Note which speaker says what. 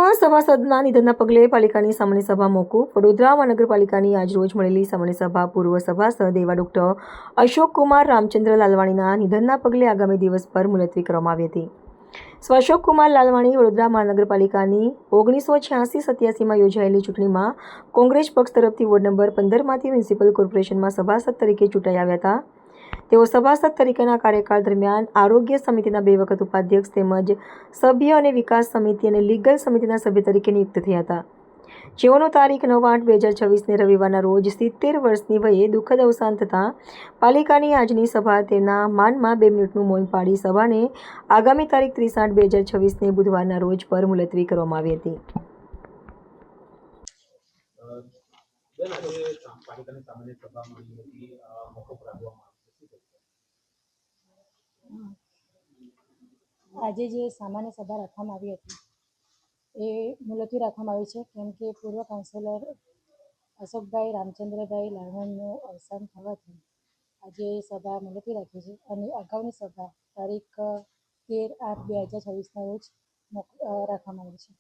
Speaker 1: વડોદરામાં સભાસદના નિધનના પગલે પાલિકાની સામાન્ય સભા મોકૂફ. વડોદરા મહાનગરપાલિકાની આજરોજ મળેલી સામાન્ય સભા પૂર્વ સભાસદ એવા ડોક્ટર અશોકકુમાર રામચંદ્ર લાલવાણીના નિધનના પગલે આગામી દિવસ પર મુલતવી કરવામાં આવી હતી. અશોકકુમાર લાલવાણી વડોદરા મહાનગરપાલિકાની 1986-87માં યોજાયેલી ચૂંટણીમાં કોંગ્રેસ પક્ષ તરફથી વોર્ડ નંબર 15માંથી મ્યુનિસિપલ કોર્પોરેશનમાં સભાસદ તરીકે ચૂંટાઈ આવ્યા હતા. તેઓ સભાસદ તરીકેના કાર્યકાળ દરમિયાન આરોગ્ય સમિતિના 2 વખત ઉપાધ્યક્ષ તેમજ સભ્ય અને વિકાસ સમિતિ અને લીગલ સમિતિના સભ્ય તરીકે નિયુક્ત થયા હતા. જેઓનો તારીખ 9/8/2026ને રવિવારના રોજ 70 વર્ષની વયે દુઃખદ અવસાન થતાં પાલિકાની આજની સભા તેમના માનમાં 2 મિનિટનું મૌન પાડી સભાને આગામી તારીખ 30/8/2026ને બુધવારના રોજ પર મુલતવી કરવામાં આવી હતી.
Speaker 2: આજે જે સામાન્ય સભા રાખવામાં આવી હતી એ મુલતવી રાખવામાં આવી છે કેમ કે પૂર્વ કાઉન્સિલર અશોકભાઈ રામચંદ્રભાઈ લાલવાણીનું અવસાન થવાથી આજે સભા મુલતવી રાખી છે અને અગાઉની સભા તારીખ 13/8/2026ના રોજ રાખવામાં આવી છે.